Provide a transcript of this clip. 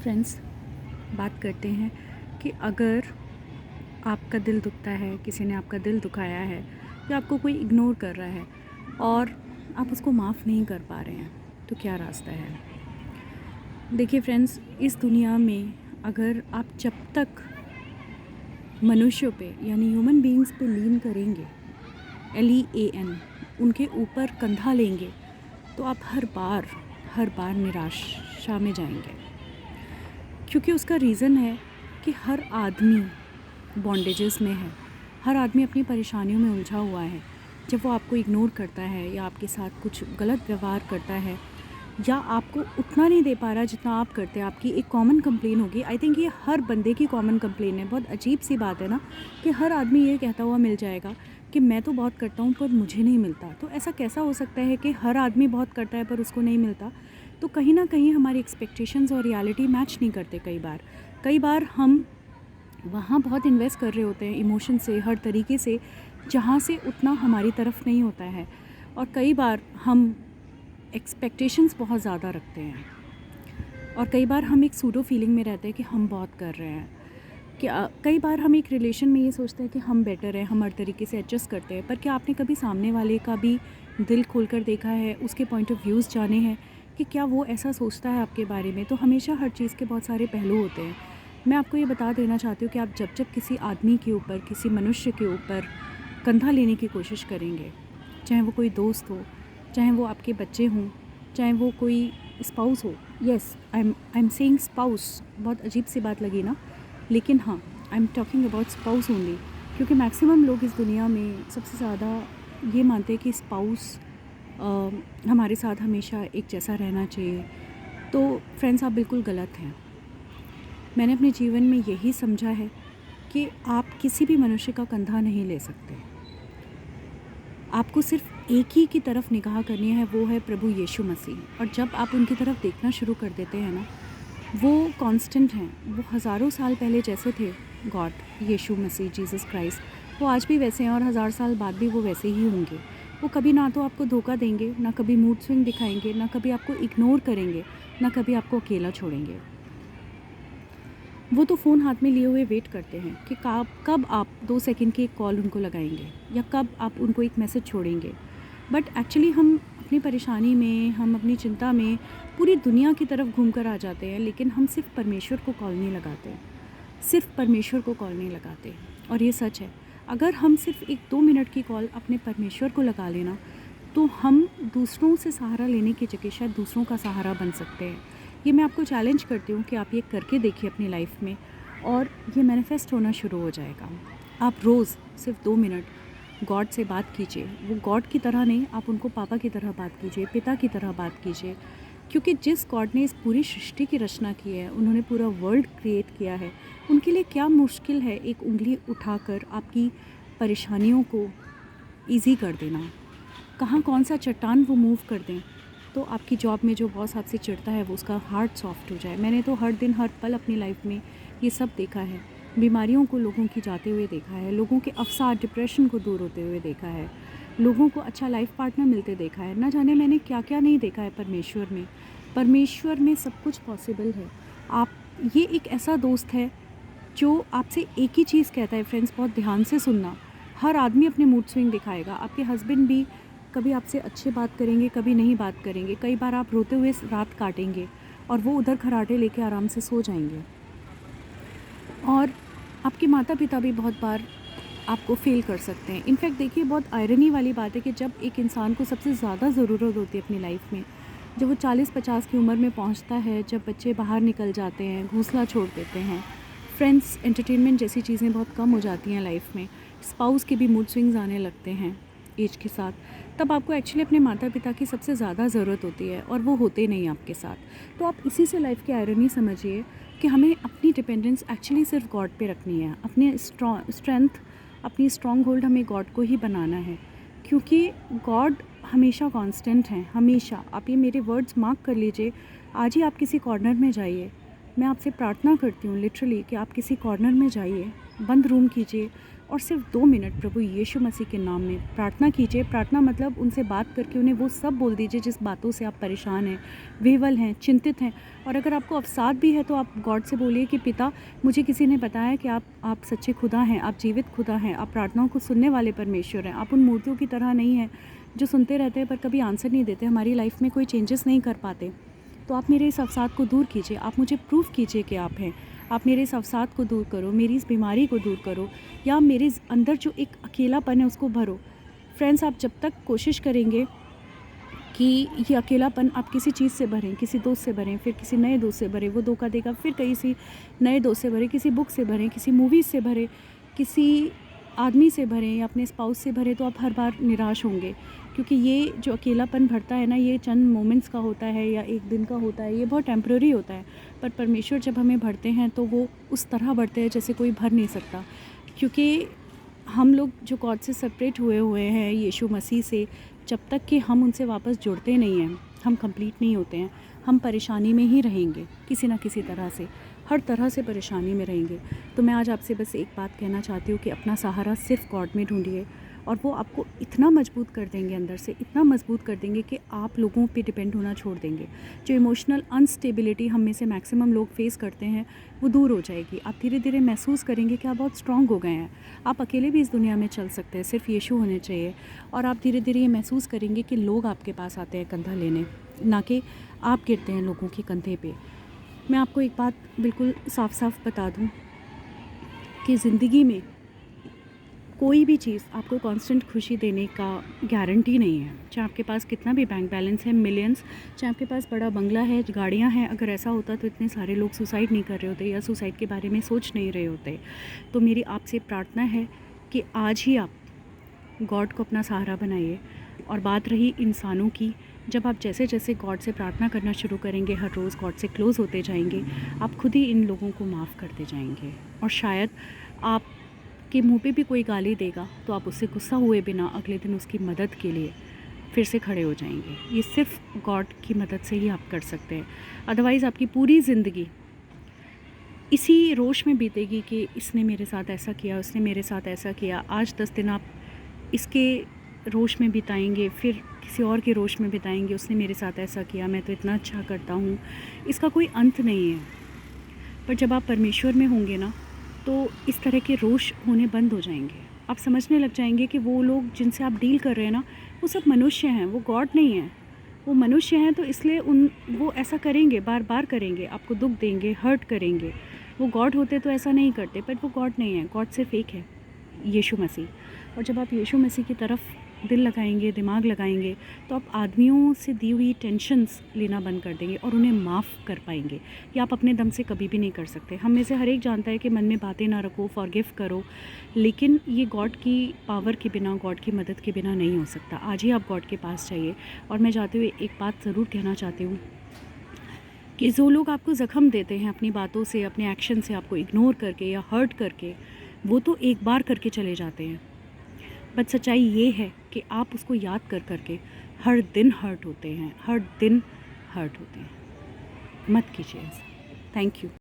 Friends, बात करते हैं कि अगर आपका दिल दुखता है, किसी ने आपका दिल दुखाया है या आपको कोई इग्नोर कर रहा है और आप उसको माफ़ नहीं कर पा रहे हैं, तो क्या रास्ता है? देखिए फ्रेंड्स, इस दुनिया में अगर आप जब तक मनुष्यों पे यानी ह्यूमन बीइंग्स पे लीन करेंगे, LEAN, उनके ऊपर कंधा लेंगे, तो आप हर बार निराशा में जाएंगे। क्योंकि उसका रीज़न है कि हर आदमी बॉन्डेजेस में है, हर आदमी अपनी परेशानियों में उलझा हुआ है। जब वो आपको इग्नोर करता है या आपके साथ कुछ गलत व्यवहार करता है या आपको उतना नहीं दे पा रहा जितना आप करते हैं, आपकी एक कॉमन कंप्लेन होगी। आई थिंक ये हर बंदे की कॉमन कंप्लेन है। बहुत अजीब सी बात है ना कि हर आदमी ये कहता हुआ मिल जाएगा कि मैं तो बहुत करता हूँ पर मुझे नहीं मिलता। तो ऐसा कैसा हो सकता है कि हर आदमी बहुत करता है पर उसको नहीं मिलता? तो कहीं ना कहीं हमारी एक्सपेक्टेशंस और रियलिटी मैच नहीं करते। कई बार हम वहाँ बहुत इन्वेस्ट कर रहे होते हैं इमोशन से, हर तरीके से, जहाँ से उतना हमारी तरफ नहीं होता है। और कई बार हम एक्सपेक्टेशंस बहुत ज़्यादा रखते हैं और कई बार हम एक सूडो फीलिंग में रहते हैं कि हम बहुत कर रहे हैं। कि कई बार हम एक रिलेशन में ये सोचते हैं कि हम बेटर हैं, हम हर तरीके से एडजस्ट करते हैं। पर क्या आपने कभी सामने वाले का भी दिल खोलकर देखा है, उसके पॉइंट ऑफ व्यूज़ जाने हैं कि क्या वो ऐसा सोचता है आपके बारे में? तो हमेशा हर चीज़ के बहुत सारे पहलू होते हैं। मैं आपको ये बता देना चाहती हूँ कि आप जब किसी आदमी के ऊपर, किसी मनुष्य के ऊपर कंधा लेने की कोशिश करेंगे, चाहे वो कोई दोस्त हो, चाहे वो आपके बच्चे हों, चाहे वो कोई स्पाउस हो। Yes, I am saying spouse. बहुत अजीब सी बात लगी ना, लेकिन हाँ, I am talking about spouse only. क्योंकि मैक्सिमम लोग इस दुनिया में सबसे ज़्यादा ये मानते हैं कि स्पाउस हमारे साथ हमेशा एक जैसा रहना चाहिए। तो फ्रेंड्स, आप बिल्कुल गलत हैं। मैंने अपने जीवन में यही समझा है कि आप किसी भी मनुष्य का कंधा नहीं ले सकते। आपको सिर्फ एक ही की तरफ निगाह करनी है, वो है प्रभु यीशु मसीह। और जब आप उनकी तरफ देखना शुरू कर देते हैं ना, वो कांस्टेंट हैं। वो हज़ारों साल पहले जैसे थे, गॉड, यीशु मसीह, जीसस क्राइस्ट, वो आज भी वैसे हैं और 1000 साल बाद भी वो वैसे ही होंगे। वो कभी ना तो आपको धोखा देंगे, ना कभी मूड स्विंग दिखाएंगे, ना कभी आपको इग्नोर करेंगे, ना कभी आपको अकेला छोड़ेंगे। वो तो फ़ोन हाथ में लिए हुए वेट करते हैं कि कब आप 2 सेकंड की एक कॉल उनको लगाएंगे या कब आप उनको एक मैसेज छोड़ेंगे। बट एक्चुअली हम अपनी परेशानी में, हम अपनी चिंता में पूरी दुनिया की तरफ घूम कर आ जाते हैं, लेकिन हम सिर्फ परमेश्वर को कॉल नहीं लगाते, सिर्फ परमेश्वर को कॉल नहीं लगाते। और ये सच है, अगर हम सिर्फ एक 2 मिनट की कॉल अपने परमेश्वर को लगा लेना, तो हम दूसरों से सहारा लेने की जगह शायद दूसरों का सहारा बन सकते हैं। ये मैं आपको चैलेंज करती हूँ कि आप ये करके देखिए अपनी लाइफ में, और ये मैनिफेस्ट होना शुरू हो जाएगा। आप रोज़ सिर्फ 2 मिनट गॉड से बात कीजिए। वो गॉड की तरह नहीं, आप उनको पापा की तरह बात कीजिए, पिता की तरह बात कीजिए। क्योंकि जिस गॉड ने इस पूरी सृष्टि की रचना की है, उन्होंने पूरा वर्ल्ड क्रिएट किया है, उनके लिए क्या मुश्किल है एक उंगली उठाकर आपकी परेशानियों को ईज़ी कर देना? कहाँ कौन सा चट्टान वो मूव कर दें तो आपकी जॉब में जो बॉस आपसे चिढ़ता है वो उसका हार्ट सॉफ्ट हो जाए। मैंने तो हर दिन हर पल अपनी लाइफ में ये सब देखा है। बीमारियों को लोगों की जाते हुए देखा है, लोगों के अवसाद, डिप्रेशन को दूर होते हुए देखा है, लोगों को अच्छा लाइफ पार्टनर मिलते देखा है। ना जाने मैंने क्या क्या नहीं देखा है परमेश्वर में सब कुछ पॉसिबल है। आप, ये एक ऐसा दोस्त है जो आपसे एक ही चीज़ कहता है। फ्रेंड्स, बहुत ध्यान से सुनना। हर आदमी अपने मूड स्विंग दिखाएगा। आपके हस्बैंड भी कभी आपसे अच्छे बात करेंगे, कभी नहीं बात करेंगे। कई बार आप रोते हुए रात काटेंगे और वो उधर खर्राटे लेके आराम से सो जाएंगे। और आपके माता पिता भी बहुत बार आपको फेल कर सकते हैं। इनफैक्ट देखिए, बहुत आयरनी वाली बात है कि जब एक इंसान को सबसे ज़्यादा ज़रूरत होती है अपनी लाइफ में, जब वो 40-50 की उम्र में पहुंचता है, जब बच्चे बाहर निकल जाते हैं, घोंसला छोड़ देते हैं, फ्रेंड्स, एंटरटेनमेंट जैसी चीज़ें बहुत कम हो जाती हैं लाइफ में, स्पाउस के भी मूड स्विंग्स आने लगते हैं एज के साथ, तब आपको एक्चुअली अपने माता पिता की सबसे ज़्यादा ज़रूरत होती है और वो होते नहीं आपके साथ। तो आप इसी से लाइफ की आयरनी समझिए कि हमें अपनी डिपेंडेंस एक्चुअली सिर्फ गॉड पे रखनी है। अपने स्ट्रेंथ, अपनी स्ट्रॉन्ग होल्ड हमें गॉड को ही बनाना है, क्योंकि गॉड हमेशा कांस्टेंट हैं। हमेशा आप ये मेरे वर्ड्स मार्क कर लीजिए। आज ही आप किसी कॉर्नर में जाइए, मैं आपसे प्रार्थना करती हूँ लिटरली कि आप किसी कॉर्नर में जाइए, बंद रूम कीजिए, और सिर्फ 2 मिनट प्रभु यीशु मसीह के नाम में प्रार्थना कीजिए। प्रार्थना मतलब उनसे बात करके उन्हें वो सब बोल दीजिए जिस बातों से आप परेशान हैं, विह्वल हैं, चिंतित हैं। और अगर आपको अवसाद भी है तो आप गॉड से बोलिए कि पिता, मुझे किसी ने बताया कि आप सच्चे खुदा हैं, आप जीवित खुदा हैं, आप प्रार्थनाओं को सुनने वाले परमेश्वर हैं। आप उन मूर्तियों की तरह नहीं हैं जो सुनते रहते हैं पर कभी आंसर नहीं देते, हमारी लाइफ में कोई चेंजेस नहीं कर पाते। तो आप मेरे इस अवसाद को दूर कीजिए, आप मुझे प्रूफ कीजिए कि आप हैं। आप मेरे इस अवसाद को दूर करो, मेरी इस बीमारी को दूर करो, या मेरे अंदर जो एक अकेलापन है उसको भरो। फ्रेंड्स, आप जब तक कोशिश करेंगे कि ये अकेलापन आप किसी चीज़ से भरें, किसी दोस्त से भरें, फिर किसी नए दोस्त से भरें, वो धोखा देगा, फिर किसी नए दोस्त से भरें, किसी बुक से भरें, किसी मूवीज़ से भरें, किसी आदमी से भरें या अपने स्पाउस से भरें, तो आप हर बार निराश होंगे। क्योंकि ये जो अकेलापन भरता है ना, ये चंद मोमेंट्स का होता है या एक दिन का होता है, ये बहुत टेम्प्रेरी होता है। पर परमेश्वर जब हमें भरते हैं तो वो उस तरह भरते हैं जैसे कोई भर नहीं सकता। क्योंकि हम लोग जो गॉड से सेपरेट हुए हैं यीशु मसीह से, जब तक कि हम उनसे वापस जुड़ते नहीं हैं, हम कंप्लीट नहीं होते हैं। हम परेशानी में ही रहेंगे, किसी ना किसी तरह से, हर तरह से परेशानी में रहेंगे। तो मैं आज आपसे बस एक बात कहना चाहती हूँ कि अपना सहारा सिर्फ गॉड में ढूंढिए, और वो आपको इतना मजबूत कर देंगे, अंदर से इतना मजबूत कर देंगे कि आप लोगों पे डिपेंड होना छोड़ देंगे। जो इमोशनल अनस्टेबिलिटी हम में से मैक्सिमम लोग फेस करते हैं वो दूर हो जाएगी। आप धीरे धीरे महसूस करेंगे कि आप बहुत स्ट्रांग हो गए हैं, आप अकेले भी इस दुनिया में चल सकते हैं, सिर्फ यीशु होने चाहिए। और आप धीरे धीरे ये महसूस करेंगे कि लोग आपके पास आते हैं कंधा लेने, ना कि आप गिरते हैं लोगों के कंधे पे। मैं आपको एक बात बिल्कुल साफ साफ बता दूं कि ज़िंदगी में कोई भी चीज़ आपको कांस्टेंट खुशी देने का गारंटी नहीं है। चाहे आपके पास कितना भी बैंक बैलेंस है, मिलियंस, चाहे आपके पास बड़ा बंगला है, गाड़ियां हैं, अगर ऐसा होता तो इतने सारे लोग सुसाइड नहीं कर रहे होते या सुसाइड के बारे में सोच नहीं रहे होते। तो मेरी आपसे प्रार्थना है कि आज ही आप गॉड को अपना सहारा बनाइए। और बात रही इंसानों की, जब आप जैसे जैसे गॉड से प्रार्थना करना शुरू करेंगे, हर रोज़ गॉड से क्लोज़ होते जाएंगे, आप खुद ही इन लोगों को माफ़ करते जाएंगे। और शायद आप के मुंह पे भी कोई गाली देगा तो आप उससे गुस्सा हुए बिना अगले दिन उसकी मदद के लिए फिर से खड़े हो जाएंगे। ये सिर्फ गॉड की मदद से ही आप कर सकते हैं। अदरवाइज़ आपकी पूरी ज़िंदगी इसी रोश में बीतेगी कि इसने मेरे साथ ऐसा किया, उसने मेरे साथ ऐसा किया। आज 10 दिन आप इसके रोश में बिताएंगे, फिर किसी और के रोश में बिताएंगे, उसने मेरे साथ ऐसा किया, मैं तो इतना अच्छा करता हूँ। इसका कोई अंत नहीं है। पर जब आप परमेश्वर में होंगे ना, तो इस तरह के रोष होने बंद हो जाएंगे। आप समझने लग जाएंगे कि वो लोग जिनसे आप डील कर रहे हैं ना, वो सब मनुष्य हैं, वो गॉड नहीं है। वो मनुष्य हैं तो इसलिए वो ऐसा करेंगे, बार बार करेंगे, आपको दुख देंगे, हर्ट करेंगे। वो गॉड होते तो ऐसा नहीं करते, बट वो गॉड नहीं है। गॉड सिर्फ एक है, यीशु मसीह। और जब आप यीशु मसीह की तरफ दिल लगाएंगे, दिमाग लगाएंगे, तो आप आदमियों से दी हुई टेंशन्स लेना बंद कर देंगे और उन्हें माफ़ कर पाएंगे। ये आप अपने दम से कभी भी नहीं कर सकते। हम में से हर एक जानता है कि मन में बातें ना रखो, फॉरगिव करो, लेकिन ये गॉड की पावर के बिना, गॉड की मदद के बिना नहीं हो सकता। आज ही आप गॉड के पास जाइए। और मैं जाते हुए एक बात ज़रूर कहना चाहती हूँ कि जो लोग आपको ज़ख्म देते हैं अपनी बातों से, अपने एक्शन से, आपको इग्नोर करके या हर्ट करके, वो तो एक बार करके चले जाते हैं। बट सच्चाई ये है कि आप उसको याद कर करके हर दिन हर्ट होते हैं, हर दिन हर्ट होते हैं। मत कीजिए ऐसा। Thank you.